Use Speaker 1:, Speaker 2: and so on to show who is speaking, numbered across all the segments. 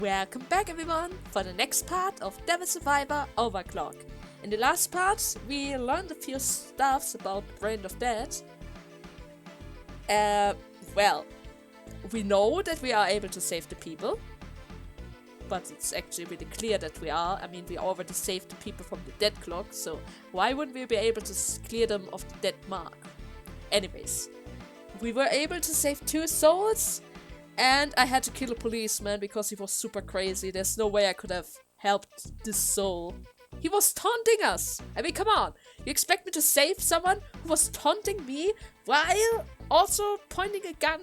Speaker 1: Welcome back everyone for the next part of Devil Survivor Overclocked. In the last part, we learned a few stuffs about Brain of Dead. Well, we know that we are able to save the people. But it's actually really clear that we are. I mean, we already saved the people from the dead clock, so why wouldn't we be able to clear them of the dead mark? Anyways, we were able to save 2 souls, and I had to kill a policeman because he was super crazy. There's no way I could have helped this soul. He was taunting us! I mean, come on! You expect me to save someone who was taunting me while also pointing a gun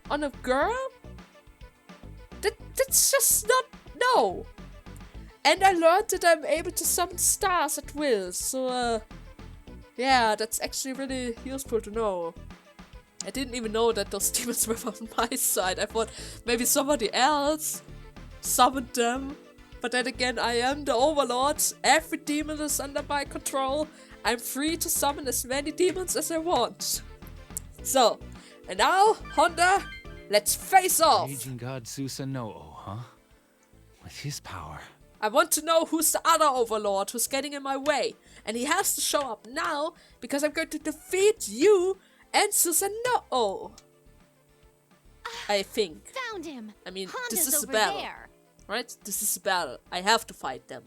Speaker 1: on a girl? That's just not... No! And I learned that I'm able to summon stars at will, so yeah, that's actually really useful to know. I didn't even know that those demons were on my side. I thought maybe somebody else summoned them. But then again, I am the Overlord. Every demon is under my control. I'm free to summon as many demons as I want. So, and now, Honda, let's face off!
Speaker 2: Aging God Susano-o, huh? With his power.
Speaker 1: I want to know who's the other Overlord who's getting in my way. And he has to show up now, because I'm going to defeat you and Susano-o. I think.
Speaker 3: Found him.
Speaker 1: I mean,
Speaker 3: Honda's
Speaker 1: this is a
Speaker 3: over
Speaker 1: battle.
Speaker 3: there.
Speaker 1: Right? This is a battle. I have to fight them.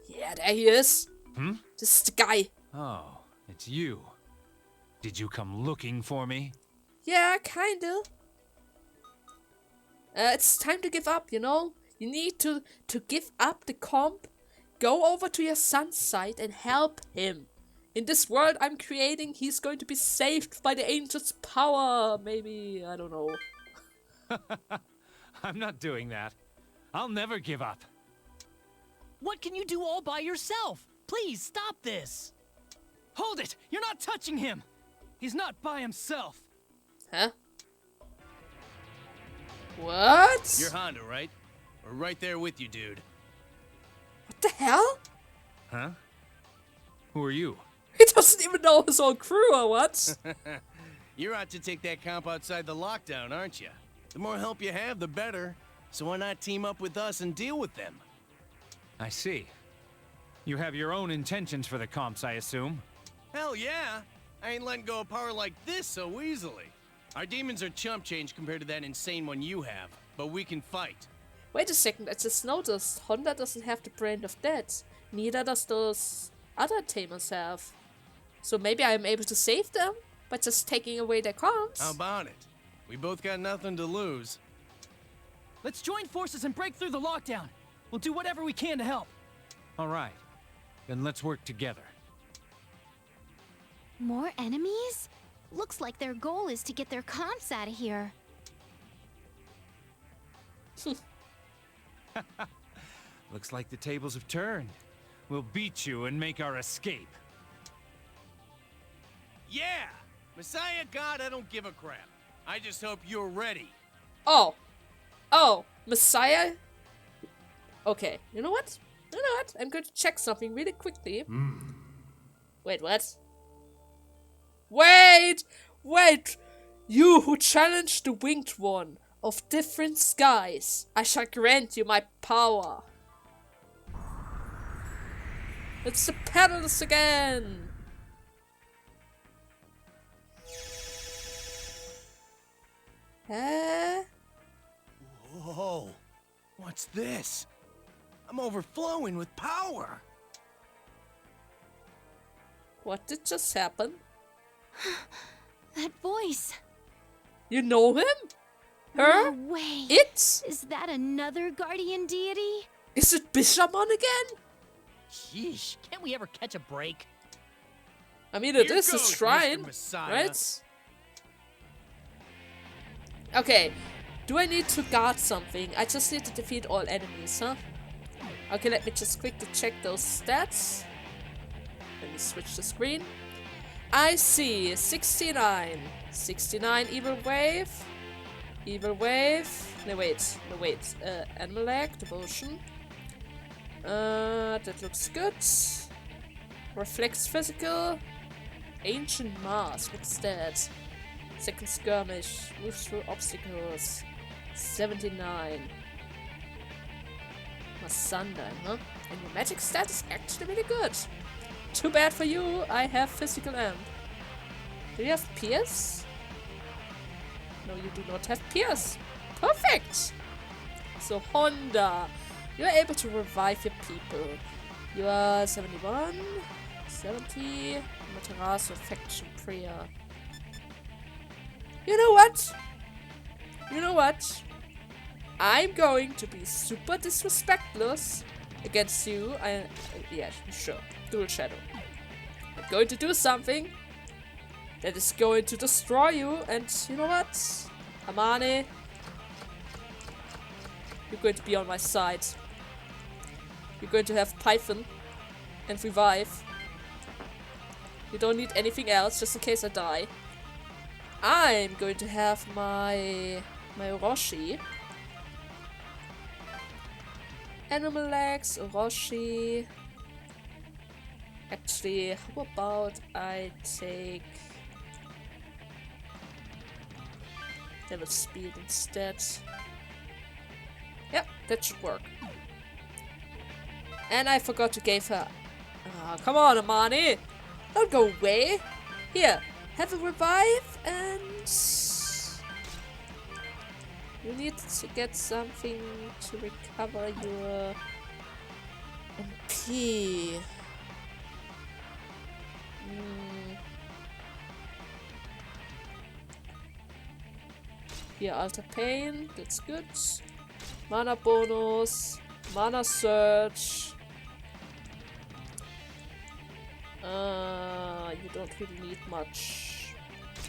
Speaker 1: Yeah, there he is. This is the guy.
Speaker 2: Oh, it's you. Did you come looking for me?
Speaker 1: Yeah, kinda. It's time to give up, you know? You need to give up the comp, go over to your son's side and help him. In this world I'm creating, he's going to be saved by the angel's power. Maybe, I don't know.
Speaker 2: I'm not doing that. I'll never give up.
Speaker 4: What can you do all by yourself? Please stop this. Hold it! You're not touching him! He's not by himself.
Speaker 1: Huh? What?
Speaker 5: You're Honda, right? We're right there with you, dude.
Speaker 1: What the hell?
Speaker 2: Huh? Who are you?
Speaker 1: He doesn't even know his own crew or what?
Speaker 5: You're out to take that comp outside the lockdown, aren't you? The more help you have, the better. So why not team up with us and deal with them?
Speaker 2: I see. You have your own intentions for the comps, I assume?
Speaker 5: Hell yeah! I ain't letting go of power like this so easily. Our demons are chump change compared to that insane one you have, but we can fight.
Speaker 1: Wait a second, I just noticed Honda doesn't have the Brain of Dead. Neither does those other tamers have. So maybe I'm able to save them by just taking away their comps.
Speaker 5: How about it? We both got nothing to lose.
Speaker 4: Let's join forces and break through the lockdown. We'll do whatever we can to help.
Speaker 2: All right. Then let's work together.
Speaker 3: More enemies? Looks like their goal is to get their comps out of here.
Speaker 2: Looks like the tables have turned. We'll beat you and make our escape.
Speaker 5: Yeah! Messiah God, I don't give a crap. I just hope you're ready.
Speaker 1: Oh, Messiah? Okay, you know what? I'm going to check something really quickly. Wait, what? Wait! You who challenged the winged one of different skies, I shall grant you my power. It's the pedals again!
Speaker 5: Whoa! What's this? I'm overflowing with power!
Speaker 1: What did just happen?
Speaker 3: That voice.
Speaker 1: You know him? Her?
Speaker 3: No way.
Speaker 1: It?
Speaker 3: Is that another guardian deity?
Speaker 1: Is it Bishamon again?
Speaker 4: Sheesh, can't we ever catch a break?
Speaker 1: I mean, it
Speaker 5: Here
Speaker 1: is a
Speaker 5: goes,
Speaker 1: shrine,
Speaker 5: Mr. Messiah.
Speaker 1: right? Okay, do I need to guard something? I just need to defeat all enemies, huh? Okay, let me just quickly check those stats. Let me switch the screen. I see 69. 69 evil wave. Evil wave. No wait. Animal leg, devotion. That looks good. Reflex physical. Ancient mask. What's that? Second skirmish. Move through obstacles. 79. Masundine, huh? And your magic stat is actually really good. Too bad for you, I have physical amp. Do you have Pierce? No, you do not have Pierce. Perfect! So Honda, you are able to revive your people. You are 71, 70, Materasu, Faction Prayer. You know what? You know what? I'm going to be super disrespectless against you. Yeah, sure. Dual Shadow. I'm going to do something that is going to destroy you, and you know what? Amane, you're going to be on my side. You're going to have Python and revive. You don't need anything else, just in case I die. I'm going to have my Orochi. Animal legs, Orochi. Actually, how about I take Devil Speed instead? Yep, that should work. And I forgot to give her. Oh, come on, Amane! Don't go away! Here, have a revive and you need to get something to recover your MP. Here, Alter Pain, that's good. Mana bonus, mana surge. You don't really need much.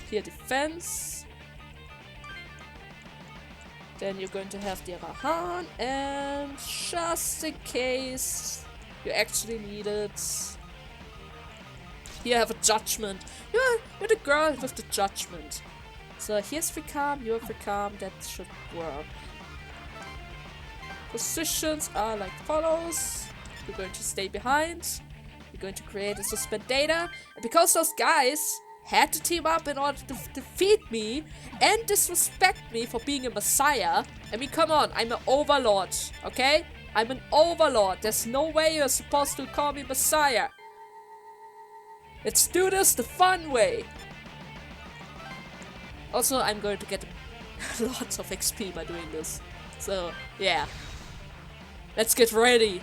Speaker 1: Here, defense. Then you're going to have the Arahan, and just in case you actually need it, here I have a judgment. You're the girl with the judgment. So here's Fricam, you're Fricam, that should work. Positions are like follows. You're going to stay behind. You're going to create a suspend data. And because those guys had to team up in order to defeat me and disrespect me for being a messiah. I mean, come on, I'm an overlord, okay? I'm an overlord. There's no way you're supposed to call me messiah. Let's do this the fun way. Also, I'm going to get lots of XP by doing this. So, yeah. Let's get ready.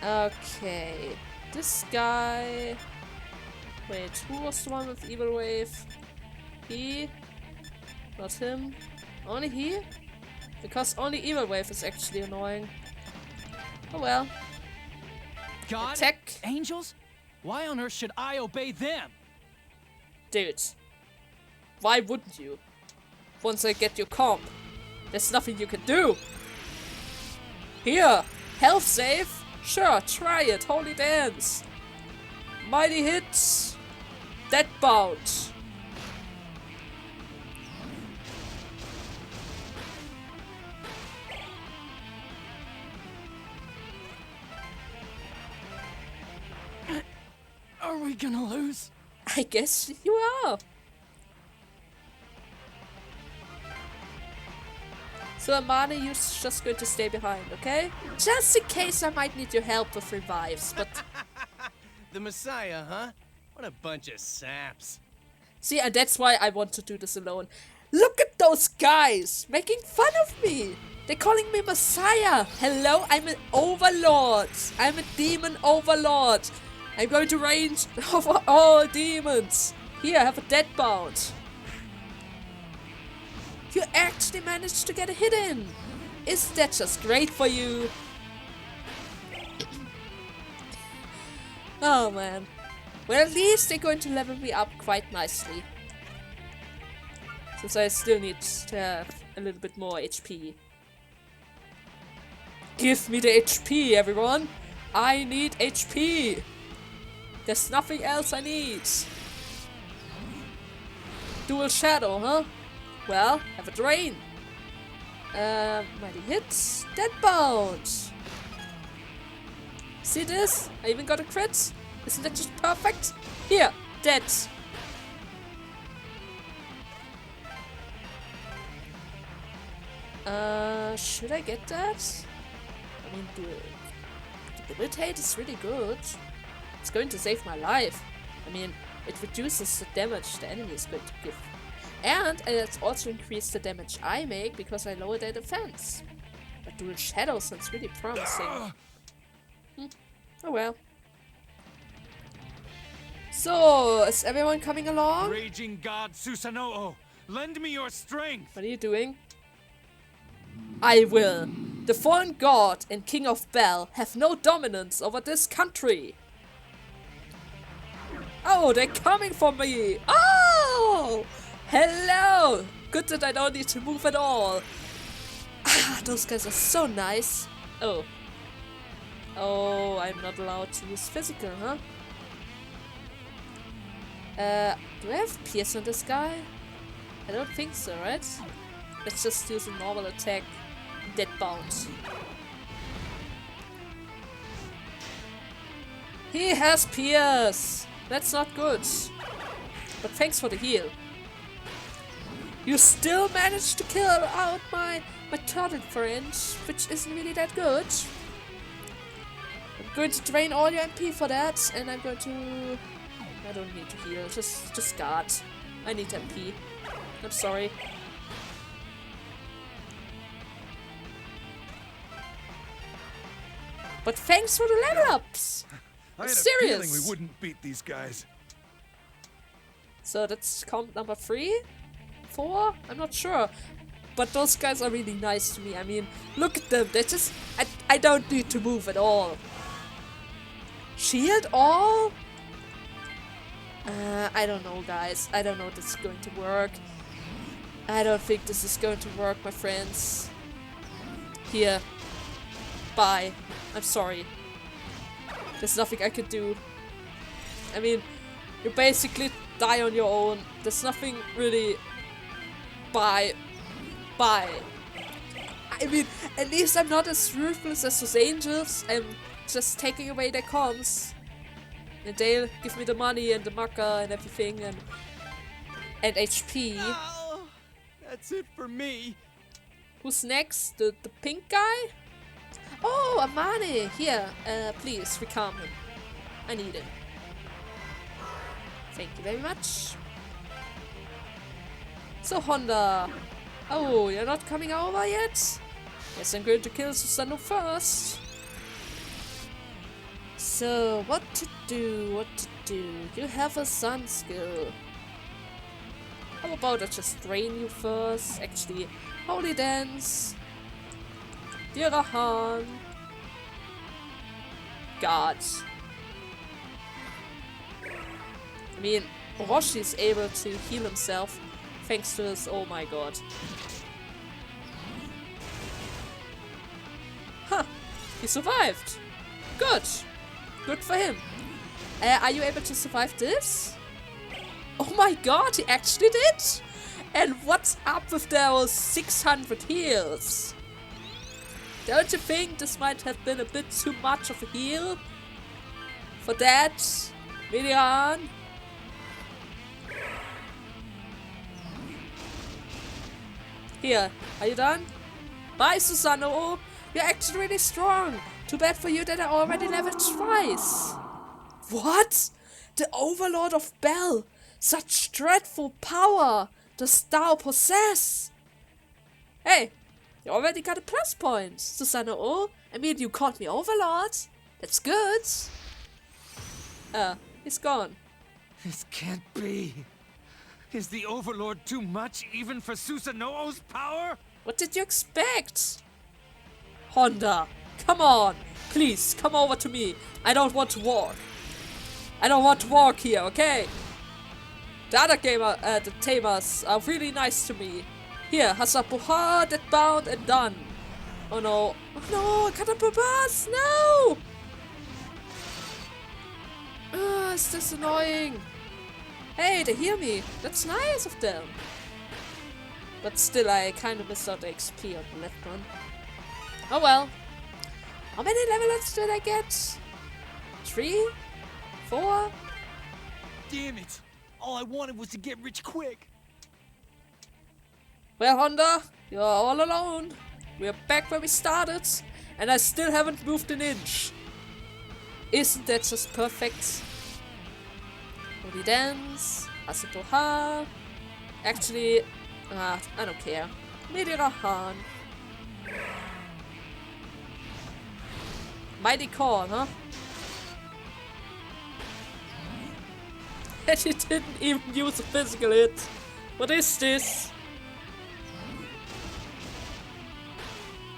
Speaker 1: Okay. This guy... Wait, who was the one with Evil Wave? He? Not him. Only he? Because only Evil Wave is actually annoying. Oh well.
Speaker 4: God?
Speaker 1: Attack.
Speaker 4: Angels? Why on earth should I obey them?
Speaker 1: Dude. Why wouldn't you? Once I get your comp, there's nothing you can do. Here! Health save? Sure, try it. Holy Dance. Mighty hits. Dead bout.
Speaker 4: Are we gonna lose?
Speaker 1: I guess you are. So Amane, you're just going to stay behind, okay? Just in case I might need your help with revives, but...
Speaker 5: The Messiah, huh? What a bunch of saps.
Speaker 1: See, and that's why I want to do this alone. Look at those guys making fun of me. They're calling me Messiah. Hello, I'm an overlord. I'm a demon overlord. I'm going to reign over all demons. Here, have a dead bout. You actually managed to get a hit in. Isn't that just great for you? Oh man. Well, at least they're going to level me up quite nicely. Since I still need to have a little bit more HP. Give me the HP, everyone! I need HP! There's nothing else I need. Dual Shadow, huh? Well, have a drain. Mighty hits. Dead bout. See this? I even got a crit. Isn't that just perfect? Here, dead. Should I get that? I mean, the debilitate is really good. It's going to save my life. I mean, it reduces the damage the enemy is going to give. And it's also increased the damage I make because I lower their defense. But dual shadow sounds really promising. Oh well. So, is everyone coming along?
Speaker 2: Raging God Susano-o, lend me your strength!
Speaker 1: What are you doing? I will. The fallen god and king of Bel have no dominance over this country. Oh, they're coming for me! Oh! Hello! Good that I don't need to move at all. Ah, those guys are so nice. Oh. Oh, I'm not allowed to use physical, huh? Do I have Pierce on this guy? I don't think so, right? Let's just use a normal attack. Dead bounce. He has Pierce! That's not good. But thanks for the heal. You still managed to kill out my turtle friend, which isn't really that good. I'm going to drain all your MP for that, and I'm going to... I don't need to heal, just guard. I need MP. I'm sorry. But thanks for the level ups!
Speaker 6: I had
Speaker 1: serious.
Speaker 6: a feeling we wouldn't beat these guys.
Speaker 1: So that's count number 3? 4? I'm not sure. But those guys are really nice to me. I mean, look at them. They're just... I don't need to move at all. Shield all? I don't know, guys. I don't know if this is going to work. I don't think this is going to work, my friends. Here. Bye. I'm sorry. There's nothing I could do. I mean, you basically die on your own. There's nothing really... Bye. Bye. I mean, at least I'm not as ruthless as those angels. I'm just taking away their comms. And they'll give me the money and the marker and everything and HP.
Speaker 5: Oh, that's it for me.
Speaker 1: Who's next? The pink guy? Oh, Amane! Here, please, recalm him. I need him. Thank you very much. So, Honda. Oh, you're not coming over yet? Guess I'm going to kill Susano first. So, what to do? You have a sun skill. How about I just drain you first? Actually, Holy Dance. Dirahan. God. I mean, Orochi is able to heal himself thanks to his... Oh my god. Huh. He survived. Good. Good for him. Are you able to survive this? Oh my god, he actually did! And what's up with those 600 heals? Don't you think this might have been a bit too much of a heal? For that, Midian? Here, are you done? Bye, Susano-o! You're actually really strong! Too bad for you that I already leveled twice! What? The Overlord of Bel! Such dreadful power dost thou possess! Hey! You already got a plus point, Susano-o! I mean, you called me Overlord! That's good! He's gone.
Speaker 2: This can't be. Is the Overlord too much even for Susano-o's power?
Speaker 1: What did you expect? Honda, come on! Please, come over to me. I don't want to walk. I don't want to walk here, okay? The other the tamers are really nice to me. Here, Hasapuha, that bound and done. Oh no. Oh no, Katapabas, no! Is this annoying? Hey, they hear me. That's nice of them. But still, I kind of missed out the XP on the left one. Oh well. How many level ups did I get? 3, 4.
Speaker 4: Damn it! All I wanted was to get rich quick.
Speaker 1: Well, Honda, you're all alone. We're back where we started, and I still haven't moved an inch. Isn't that just perfect? Holy Dance, Asatoha. Actually, I don't care. Medirahan. Mighty Corn, huh? And he didn't even use a physical hit. What is this?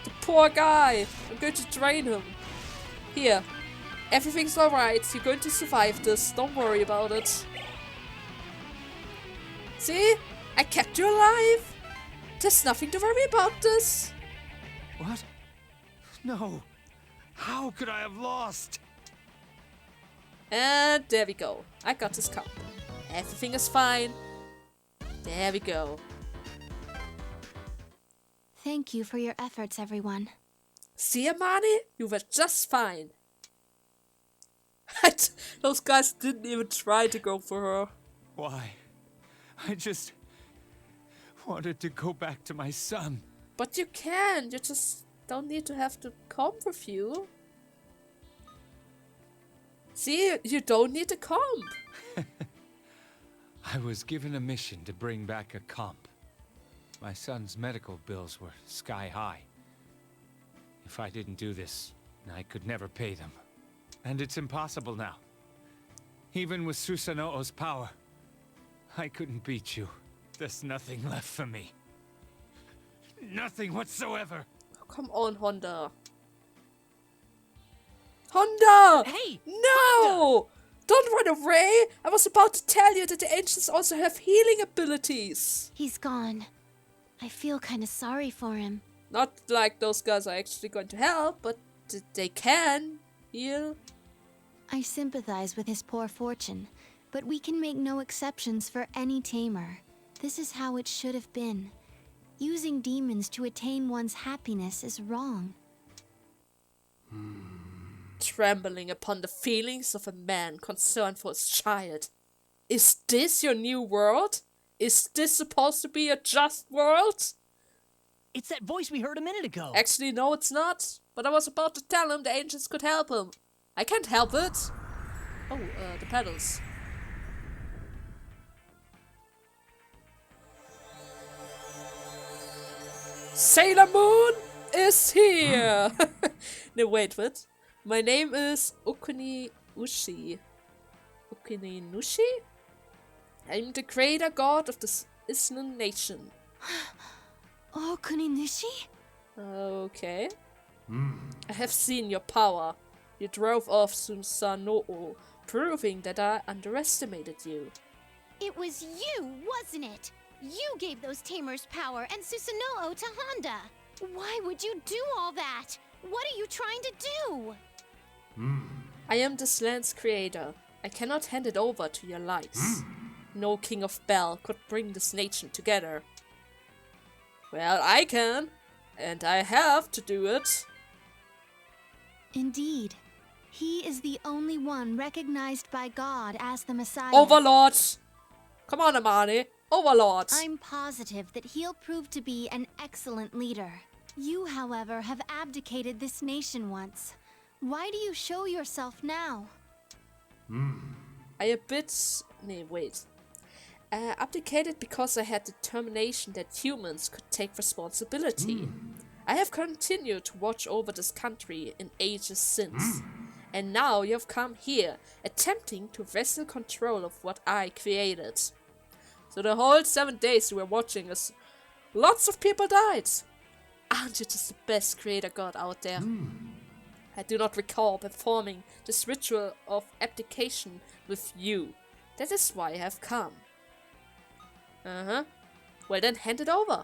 Speaker 1: The poor guy. I'm going to drain him. Here. Everything's alright. You're going to survive this. Don't worry about it. See? I kept you alive. There's nothing to worry about this.
Speaker 2: What? No. How could I have lost?
Speaker 1: And there we go. I got this cup. Everything is fine. There we go.
Speaker 3: Thank you for your efforts, everyone.
Speaker 1: See, Amane? You were just fine. Those guys didn't even try to go for her.
Speaker 2: Why? I just wanted to go back to my son.
Speaker 1: But you can. You just don't need to have the comb with you. See, you don't need a comb.
Speaker 2: I was given a mission to bring back a comp. My son's medical bills were sky high. If I didn't do this, I could never pay them. And it's impossible now. Even with Susano-o's power, I couldn't beat you. There's nothing left for me. Nothing whatsoever.
Speaker 1: Oh, come on, Honda. Honda!
Speaker 4: Hey!
Speaker 1: No! Don't run away! I was about to tell you that the ancients also have healing abilities.
Speaker 3: He's gone. I feel kind of sorry for him.
Speaker 1: Not like those guys are actually going to help, but they can heal.
Speaker 3: I sympathize with his poor fortune, but we can make no exceptions for any tamer. This is how it should have been. Using demons to attain one's happiness is wrong.
Speaker 1: Trembling upon the feelings of a man concerned for his child. Is this your new world? Is this supposed to be a just world?
Speaker 4: It's that voice we heard a minute ago.
Speaker 1: Actually, no, it's not. But I was about to tell him the ancients could help him. I can't help it. Oh, the pedals. Sailor Moon is here! No, wait, what? My name is Okuni Ushi. Okuni Nushi? I'm the creator god of the Island nation.
Speaker 3: Oh, Kuninishi?
Speaker 1: Okay. I have seen your power. You drove off Susano-o, proving that I underestimated you.
Speaker 3: It was you, wasn't it? You gave those tamers power and Susano-o to Honda. Why would you do all that? What are you trying to do?
Speaker 1: I am this land's creator. I cannot hand it over to your likes. No king of Bel could bring this nation together. Well, I can. And I have to do it.
Speaker 3: Indeed. He is the only one recognized by God as the Messiah.
Speaker 1: Overlord! Come on, Amane. Overlord!
Speaker 3: I'm positive that he'll prove to be an excellent leader. You, however, have abdicated this nation once. Why do you show yourself now?
Speaker 1: Abdicated because I had determination that humans could take responsibility. I have continued to watch over this country in ages since. And now you have come here, attempting to wrestle control of what I created. So the whole 7 days you were watching us, lots of people died. Aren't you just the best creator god out there? I do not recall performing this ritual of abdication with you. That is why I have come. Well then hand it over.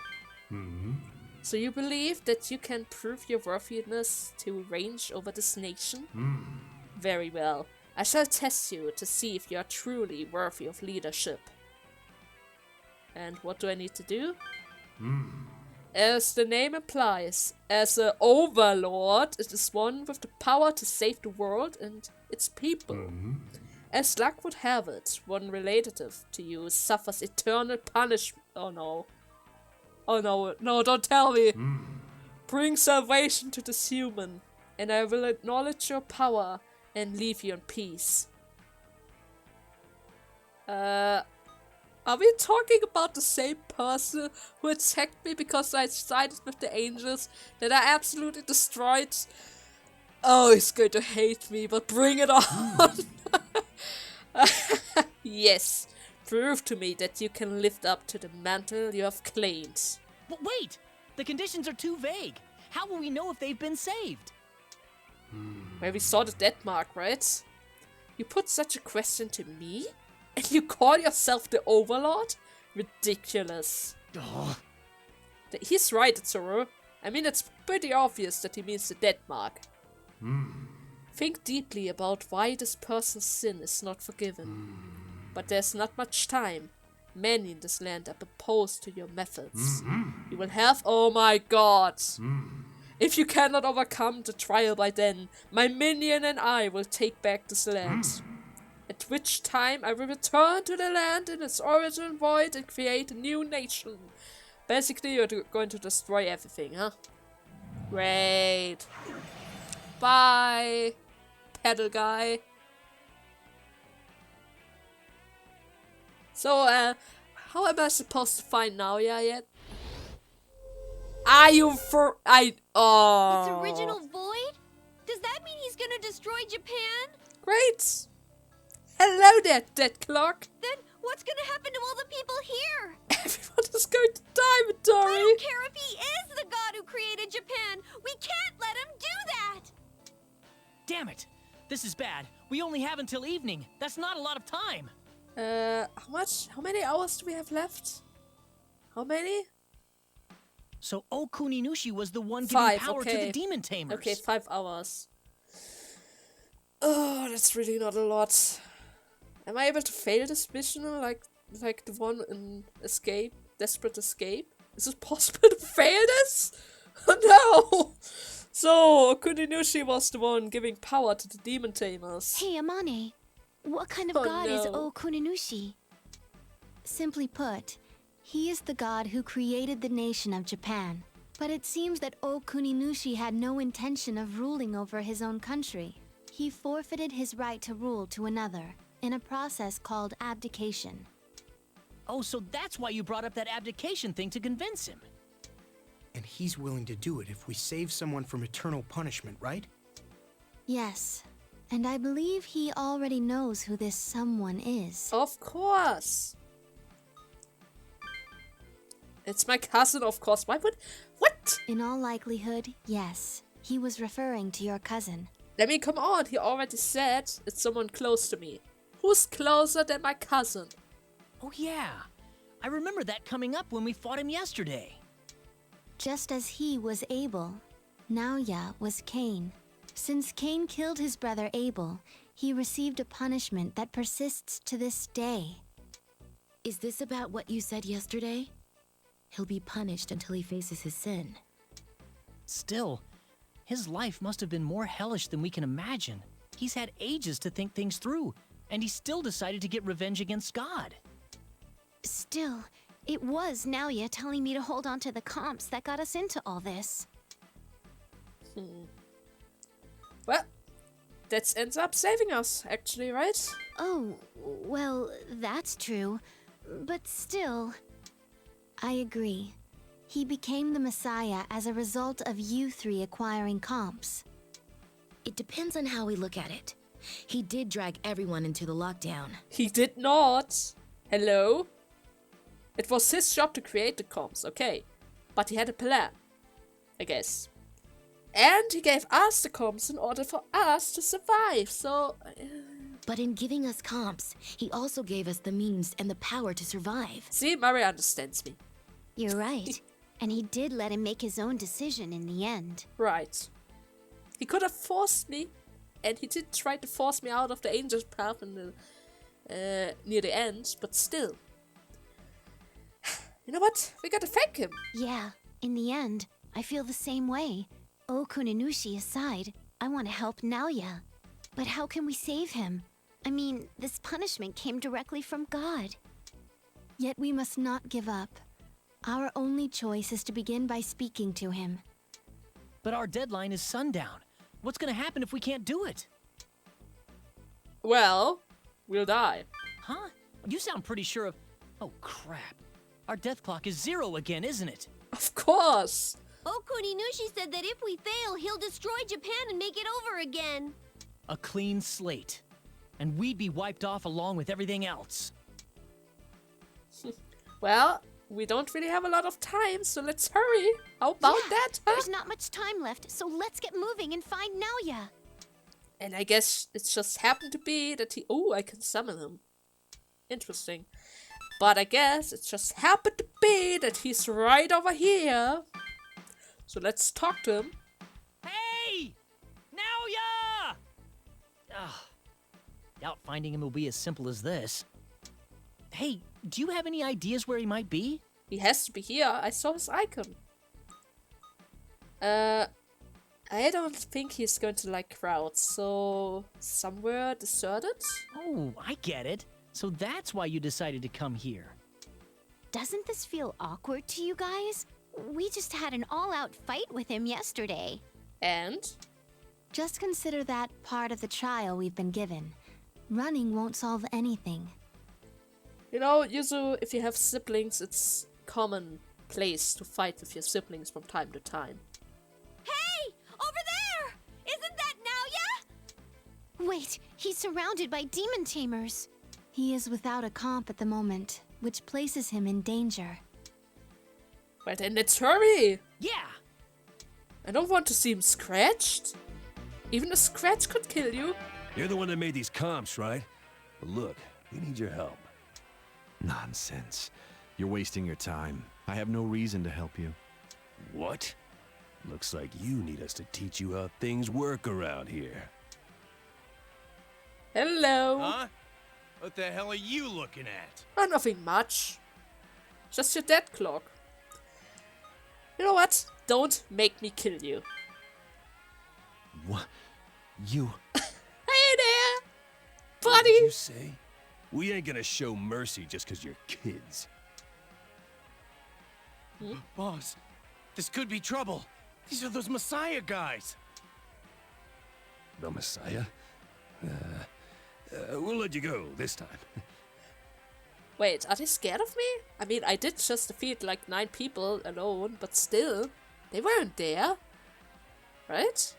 Speaker 1: So you believe that you can prove your worthiness to range over this nation? Very well. I shall test you to see if you are truly worthy of leadership. And what do I need to do? As the name implies, as an overlord, it is one with the power to save the world and its people. As luck would have it, one relative to you suffers eternal punishment. Oh no. Oh no, no, don't tell me. Bring salvation to this human, and I will acknowledge your power and leave you in peace. Are we talking about the same person who attacked me because I sided with the angels that I absolutely destroyed? Oh, he's going to hate me, but bring it on! Yes, prove to me that you can live up to the mantle you have claimed.
Speaker 4: But wait! The conditions are too vague. How will we know if they've been saved?
Speaker 1: Well, we saw the death mark, right? You put such a question to me? And you call yourself the Overlord? Ridiculous.
Speaker 4: Ugh.
Speaker 1: He's right, Tsuru. I mean, it's pretty obvious that he means the death mark. Think deeply about why this person's sin is not forgiven. But there's not much time. Many in this land are opposed to your methods. You will have— oh my god! If you cannot overcome the trial by then, my minion and I will take back this land. At which time I will return to the land in its original void and create a new nation. Basically, you're going to destroy everything, huh? Great. Bye, pedal guy. So, how am I supposed to find Naoya yet? Are you for— oh.
Speaker 3: Its original void? Does that mean he's gonna destroy Japan?
Speaker 1: Great. Hello there, dead clock.
Speaker 3: Then what's gonna happen to all the people here?
Speaker 1: Everyone is going to die, Midori.
Speaker 3: I don't care if he is the god who created Japan. We can't let him do that.
Speaker 4: Damn it! This is bad. We only have until evening. That's not a lot of time.
Speaker 1: How many hours do we have left? How many?
Speaker 4: So Okuninushi was the one giving
Speaker 1: 5,
Speaker 4: power to
Speaker 1: okay.
Speaker 4: the demon tamers.
Speaker 1: Okay, 5 hours. Oh, that's really not a lot. Am I able to fail this mission like the one in Escape? Desperate Escape? Is it possible to fail this? Oh no! So, Okuninushi was the one giving power to the demon tamers.
Speaker 3: Hey, Amane. What kind of
Speaker 1: Oh,
Speaker 3: god is
Speaker 1: no.
Speaker 3: Okuninushi? Simply put, he is the god who created the nation of Japan. But it seems that Okuninushi had no intention of ruling over his own country. He forfeited his right to rule to another, in a process called abdication.
Speaker 4: Oh, so that's why you brought up that abdication thing to convince him.
Speaker 7: And he's willing to do it if we save someone from eternal punishment, right?
Speaker 3: Yes, and I believe he already knows who this someone is.
Speaker 1: Of course! It's my cousin, of course. Why would— what?
Speaker 3: In all likelihood, yes. He was referring to your cousin.
Speaker 1: I mean, come on, he already said it's someone close to me. Who's closer than my cousin?
Speaker 4: Oh yeah, I remember that coming up when we fought him yesterday.
Speaker 3: Just as he was Abel, Naoya was Cain. Since Cain killed his brother Abel, he received a punishment that persists to this day.
Speaker 8: Is this about what you said yesterday? He'll be punished until he faces his sin.
Speaker 4: Still, his life must have been more hellish than we can imagine. He's had ages to think things through, and he still decided to get revenge against God.
Speaker 3: Still, it was Naoya telling me to hold on to the comps that got us into all this.
Speaker 1: Well, that ends up saving us, actually, right?
Speaker 3: Oh, well, that's true. But still, I agree. He became the Messiah as a result of you three acquiring comps.
Speaker 8: It depends on how we look at it. He did drag everyone into the lockdown.
Speaker 1: He did not. Hello? It was his job to create the comps, okay. But he had a plan, I guess. And he gave us the comps in order for us to survive, so...
Speaker 8: But in giving us comps, he also gave us the means and the power to survive.
Speaker 1: See, Mari understands me.
Speaker 3: You're right. And he did let him make his own decision in the end.
Speaker 1: Right. He could have forced me, and he did try to force me out of the angel's path in the, near the end, but still. You know what? We gotta thank him.
Speaker 3: Yeah, In the end, I feel the same way. Okuninushi aside, I want to help Naoya. But how can we save him? I mean, this punishment came directly from God. Yet we must not give up. Our only choice is to begin by speaking to him.
Speaker 4: But our deadline is sundown. What's gonna happen if we can't do it?
Speaker 1: Well, we'll die.
Speaker 4: Huh? You sound pretty sure of... Oh, crap. Our death clock is 0 again, isn't it?
Speaker 1: Of course.
Speaker 9: Okuninushi said that if we fail, he'll destroy Japan and make it over again.
Speaker 4: A clean slate. And we'd be wiped off along with everything else.
Speaker 1: Well, we don't really have a lot of time, so let's hurry. How about that, huh?
Speaker 3: There's not much time left, so let's get moving and find Naoya.
Speaker 1: And I guess it just happened to be that he... Oh, I can summon him. Interesting. But I guess it just happened to be that he's right over here. So let's talk to him.
Speaker 4: Hey! Naoya! Ugh. Doubt finding him will be as simple as this. Hey, do you have any ideas where he might be?
Speaker 1: He has to be here. I saw his icon. I don't think he's going to like crowds, so somewhere deserted?
Speaker 4: Oh, I get it. So that's why you decided to come here.
Speaker 3: Doesn't this feel awkward to you guys? We just had an all-out fight with him yesterday.
Speaker 1: And?
Speaker 3: Just consider that part of the trial we've been given. Running won't solve anything.
Speaker 1: You know, Yuzu, if you have siblings, it's commonplace to fight with your siblings from time to time.
Speaker 9: Hey! Over there! Isn't that Naoya?
Speaker 3: Wait, he's surrounded by demon tamers. He is without a comp at the moment, which places him in danger.
Speaker 1: Well then let's hurry!
Speaker 4: Yeah!
Speaker 1: I don't want to see him scratched. Even a scratch could kill you.
Speaker 6: You're the one that made these comps, right? But look, we need your help.
Speaker 10: Nonsense. You're wasting your time. I have no reason to help you.
Speaker 6: What? Looks like you need us to teach you how things work around here.
Speaker 1: Hello.
Speaker 5: Huh? What the hell are you looking at?
Speaker 1: Oh, nothing much. Just your dead clock. You know what? Don't make me kill you.
Speaker 10: What? You...
Speaker 1: Hey there!
Speaker 6: What
Speaker 1: Buddy!
Speaker 6: did you say? We ain't gonna show mercy just 'cause you're kids.
Speaker 5: Boss, this could be trouble. These are those Messiah guys.
Speaker 6: The Messiah? We'll let you go this time.
Speaker 1: Wait, are they scared of me? I mean, I did just defeat like 9 people alone, but still, they weren't there. Right?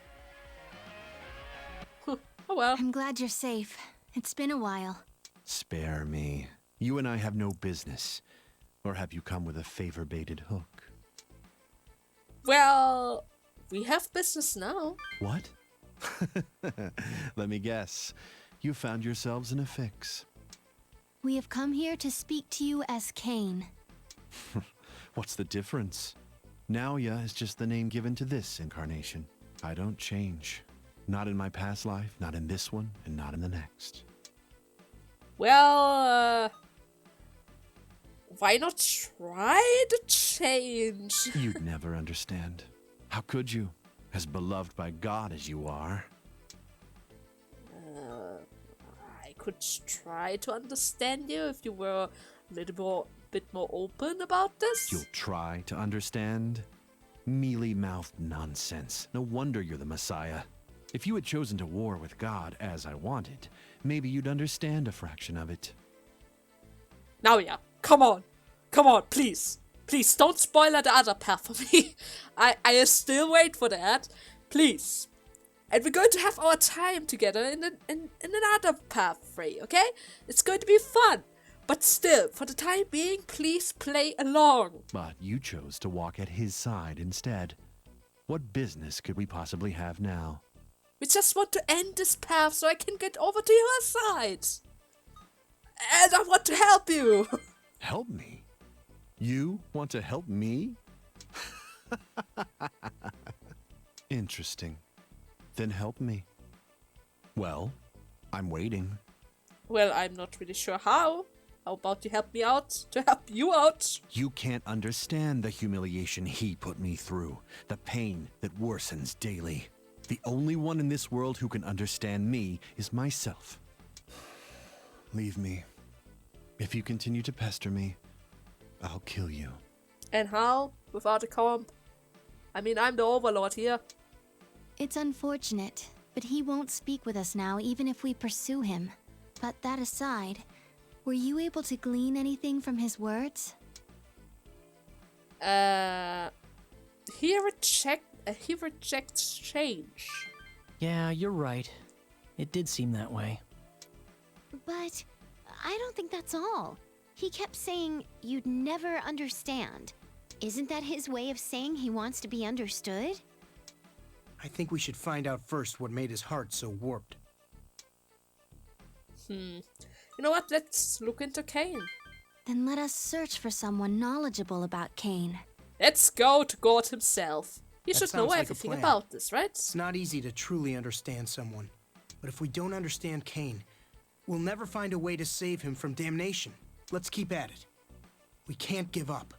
Speaker 1: Oh well.
Speaker 3: I'm glad you're safe. It's been a while.
Speaker 10: Spare me. You and I have no business. Or have you come with a favor-baited hook?
Speaker 1: Well, we have business now.
Speaker 10: What? Let me guess. You found yourselves in a fix.
Speaker 3: We have come here to speak to you as Cain.
Speaker 10: What's the difference? Naoya is just the name given to this incarnation. I don't change. Not in my past life, not in this one, and not in the next.
Speaker 1: Well, why not try to change?
Speaker 10: You'd never understand. How could you? As beloved by God as you are.
Speaker 1: I could try to understand you if you were a bit more open about this.
Speaker 10: You'll try to understand? Mealy-mouthed nonsense. No wonder you're the Messiah. If you had chosen to war with God as I wanted, maybe you'd understand a fraction of it.
Speaker 1: Now, yeah, come on, please, don't spoil the other path for me. I still wait for that, please. And we're going to have our time together in another path 3, okay? It's going to be fun, but still, for the time being, please play along.
Speaker 10: But you chose to walk at his side instead. What business could we possibly have now?
Speaker 1: We just want to end this path so I can get over to your side. And I want to help you.
Speaker 10: Help me? You want to help me? Interesting. Then help me. Well, I'm waiting.
Speaker 1: Well, I'm not really sure how. How about you help me out to help you out?
Speaker 10: You can't understand the humiliation he put me through, the pain that worsens daily. The only one in this world who can understand me is myself. Leave me. If you continue to pester me, I'll kill you.
Speaker 1: And how? Without a comp? I mean, I'm the overlord here.
Speaker 3: It's unfortunate, but he won't speak with us now even if we pursue him. But that aside, were you able to glean anything from his words?
Speaker 1: He rejects change.
Speaker 4: Yeah, you're right. It did seem that way.
Speaker 3: But I don't think that's all. He kept saying you'd never understand. Isn't that his way of saying he wants to be understood?
Speaker 7: I think we should find out first what made his heart so warped.
Speaker 1: You know what? Let's look into Cain.
Speaker 3: Then let us search for someone knowledgeable about Cain.
Speaker 1: Let's go to God himself. He
Speaker 7: That
Speaker 1: should know
Speaker 7: sounds like a
Speaker 1: everything
Speaker 7: plan.
Speaker 1: about this, right?
Speaker 7: It's not easy to truly understand someone. But if we don't understand Cain, we'll never find a way to save him from damnation. Let's keep at it. We can't give up.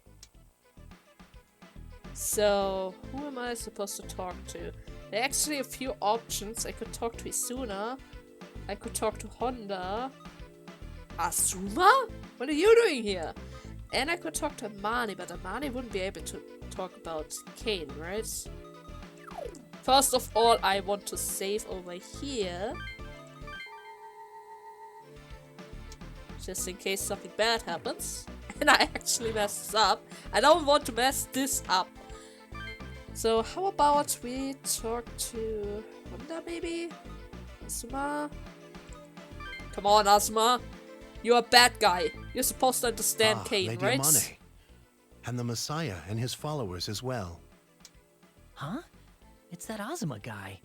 Speaker 1: So, who am I supposed to talk to? There are actually a few options. I could talk to Isuna. I could talk to Honda. Asuma? What are you doing here? And I could talk to Amane, but Amane wouldn't be able to talk about Cain, right? First of all, I want to save over here. Just in case something bad happens. And I actually mess this up. I don't want to mess this up. So how about we talk to Honda maybe? Asuma? Come on, Asuma. You're a bad guy. You're supposed to understand Cain,
Speaker 11: Lady
Speaker 1: right?
Speaker 11: Amane. And the Messiah and his followers as well.
Speaker 4: Huh? It's that Azuma guy.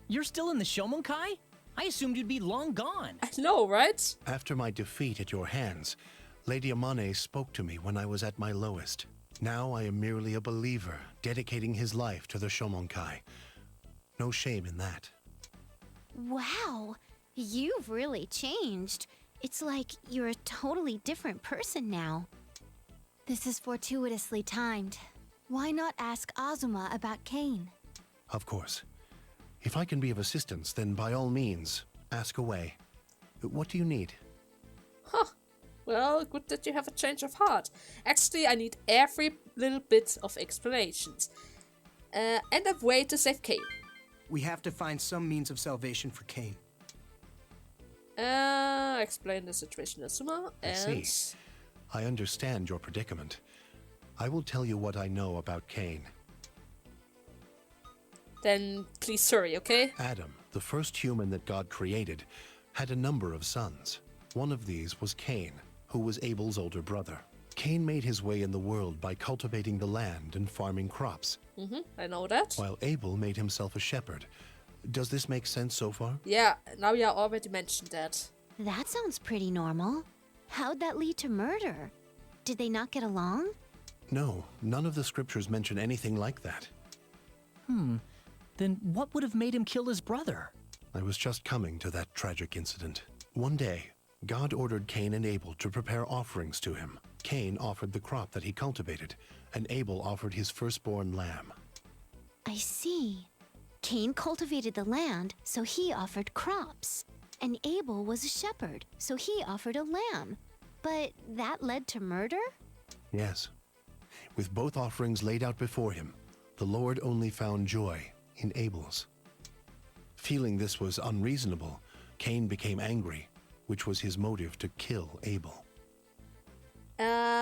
Speaker 4: You're still in the Shomonkai? I assumed you'd be long gone.
Speaker 1: I know, right?
Speaker 11: After my defeat at your hands, Lady Amane spoke to me when I was at my lowest. Now I am merely a believer, dedicating his life to the Shomonkai. No shame in that.
Speaker 3: Wow, you've really changed. It's like you're a totally different person now. This is fortuitously timed. Why not ask Azuma about Cain?
Speaker 11: Of course. If I can be of assistance, then by all means, ask away. What do you need?
Speaker 1: Huh. Well, good that you have a change of heart. Actually, I need every little bit of explanations. And a way to save Cain.
Speaker 7: We have to find some means of salvation for Cain.
Speaker 1: Explain the situation to Asuma,
Speaker 11: I
Speaker 1: and...
Speaker 11: see. I understand your predicament. I will tell you what I know about Cain.
Speaker 1: Then please hurry, okay?
Speaker 11: Adam, the first human that God created, had a number of sons. One of these was Cain, who was Abel's older brother. Cain made his way in the world by cultivating the land and farming crops,
Speaker 1: I know that.
Speaker 11: while Abel made himself a shepherd. Does this make sense so far?
Speaker 1: Yeah, now you already mentioned that.
Speaker 3: That sounds pretty normal. How'd that lead to murder? Did they not get along?
Speaker 11: No, none of the scriptures mention anything like that.
Speaker 4: Then what would have made him kill his brother?
Speaker 11: I was just coming to that tragic incident. One day, God ordered Cain and Abel to prepare offerings to him. Cain offered the crop that he cultivated, and Abel offered his firstborn lamb.
Speaker 3: I see. Cain cultivated the land, so he offered crops. And Abel was a shepherd, so he offered a lamb. But that led to murder?
Speaker 11: Yes. With both offerings laid out before him, the Lord only found joy in Abel's. Feeling this was unreasonable, Cain became angry, which was his motive to kill Abel.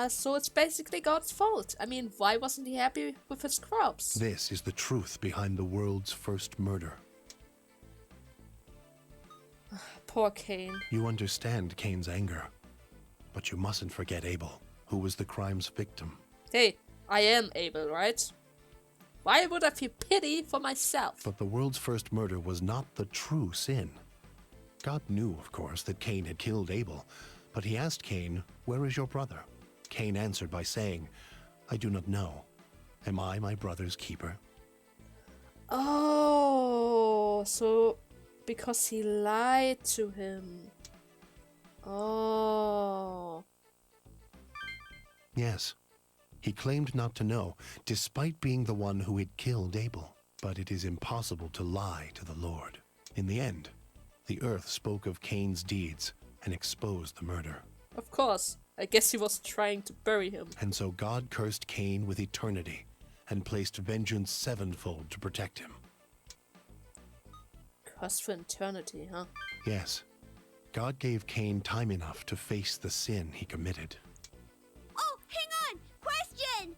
Speaker 1: So it's basically God's fault. I mean, why wasn't he happy with his crops?
Speaker 11: This is the truth behind the world's first murder.
Speaker 1: Poor Cain.
Speaker 11: You understand Cain's anger, but you mustn't forget Abel, who was the crime's victim.
Speaker 1: Hey, I am Abel, right? Why would I feel pity for myself?
Speaker 11: But the world's first murder was not the true sin. God knew, of course, that Cain had killed Abel, but he asked Cain, "Where is your brother?" Cain answered by saying, "I do not know. Am I my brother's keeper?"
Speaker 1: Oh, so because he lied to him. Oh.
Speaker 11: Yes. He claimed not to know, despite being the one who had killed Abel. But it is impossible to lie to the Lord. In the end, the earth spoke of Cain's deeds and exposed the murder.
Speaker 1: Of course. I guess he was trying to bury him.
Speaker 11: And so God cursed Cain with eternity and placed vengeance sevenfold to protect him.
Speaker 1: Curse for eternity, huh?
Speaker 11: Yes. God gave Cain time enough to face the sin he committed.
Speaker 9: Oh, hang on! Question!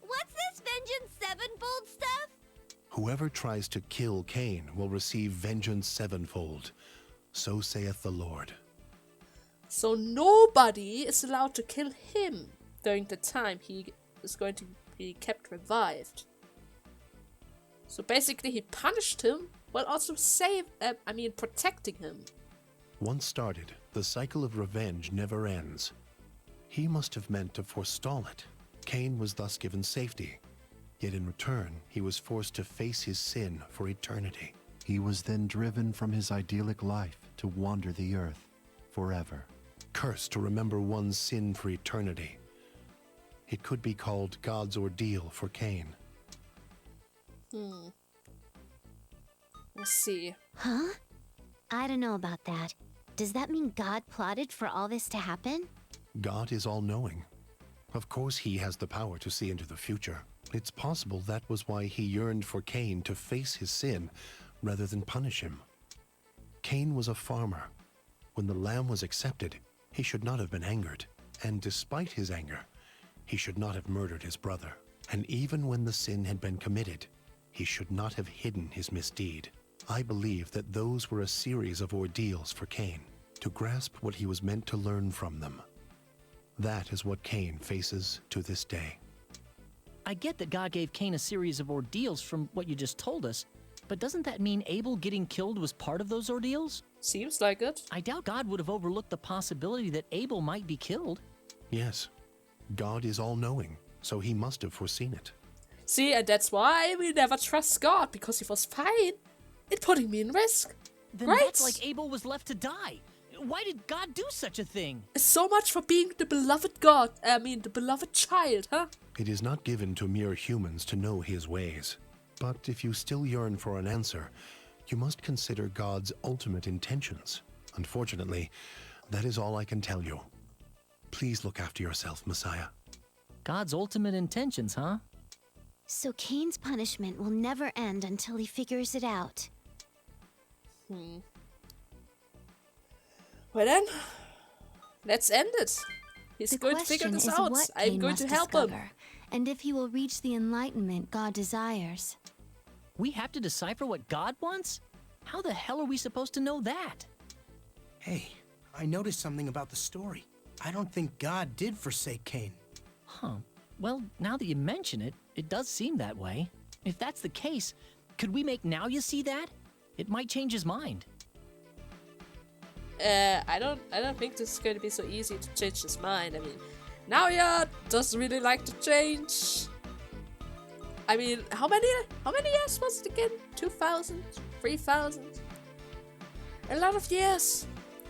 Speaker 9: What's this vengeance sevenfold stuff?
Speaker 11: Whoever tries to kill Cain will receive vengeance sevenfold. So saith the Lord.
Speaker 1: So nobody is allowed to kill him during the time he is going to be kept revived. So basically he punished him while also protecting him.
Speaker 11: Once started, the cycle of revenge never ends. He must have meant to forestall it. Cain was thus given safety. Yet in return, he was forced to face his sin for eternity.
Speaker 10: He was then driven from his idyllic life to wander the earth forever.
Speaker 11: Cursed to remember one's sin for eternity. It could be called God's ordeal for Cain.
Speaker 1: Let's see.
Speaker 3: Huh? I don't know about that. Does that mean God plotted for all this to happen?
Speaker 11: God is all-knowing. Of course he has the power to see into the future. It's possible that was why he yearned for Cain to face his sin rather than punish him. Cain was a farmer. When the lamb was accepted, he should not have been angered. And despite his anger, he should not have murdered his brother. And even when the sin had been committed, he should not have hidden his misdeed. I believe that those were a series of ordeals for Cain, to grasp what he was meant to learn from them. That is what Cain faces to this day.
Speaker 4: I get that God gave Cain a series of ordeals from what you just told us, but doesn't that mean Abel getting killed was part of those ordeals?
Speaker 1: Seems like it.
Speaker 4: I doubt God would have overlooked the possibility that Abel might be killed.
Speaker 11: Yes, God is all-knowing, so he must have foreseen it.
Speaker 1: See, and that's why we never trust God, because he was fine in putting me in risk.
Speaker 4: Then
Speaker 1: right?
Speaker 4: that's like Abel was left to die. Why did God do such a thing?
Speaker 1: So much for being the beloved God. The beloved child, huh?
Speaker 11: It is not given to mere humans to know his ways. But if you still yearn for an answer, you must consider God's ultimate intentions. Unfortunately, that is all I can tell you. Please look after yourself, Messiah.
Speaker 4: God's ultimate intentions, huh?
Speaker 3: So Cain's punishment will never end until he figures it out.
Speaker 1: Well then, let's end it. He's
Speaker 3: The
Speaker 1: going to figure
Speaker 3: question
Speaker 1: this
Speaker 3: is
Speaker 1: out.
Speaker 3: what
Speaker 1: I'm
Speaker 3: Cain
Speaker 1: going
Speaker 3: must
Speaker 1: to help him.
Speaker 3: discover, and if he will reach the enlightenment God desires.
Speaker 4: We have to decipher what God wants? How the hell are we supposed to know that?
Speaker 7: Hey, I noticed something about the story. I don't think God did forsake Cain.
Speaker 4: Huh. Well, now that you mention it, it does seem that way. If that's the case, could we make Naoya see that? It might change his mind.
Speaker 1: I don't think this is going to be so easy to change his mind. Naoya doesn't really like to change. How many years was it again? 2,000? 3,000? A lot of years.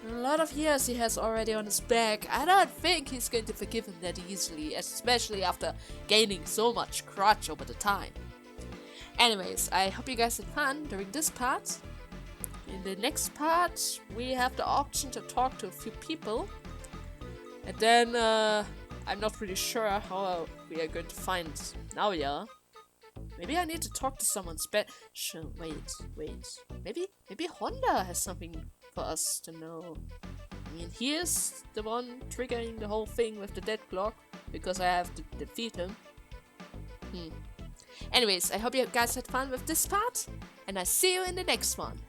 Speaker 1: A lot of years he has already on his back. I don't think he's going to forgive him that easily, especially after gaining so much crutch over the time. Anyways, I hope you guys had fun during this part. In the next part, we have the option to talk to a few people. And then, I'm not really sure how we are going to find Naoya. Maybe I need to talk to someone special. Wait. Maybe Honda has something for us to know. He is the one triggering the whole thing with the dead clock, because I have to defeat him. Anyways, I hope you guys had fun with this part, and I see you in the next one.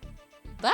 Speaker 1: Bye!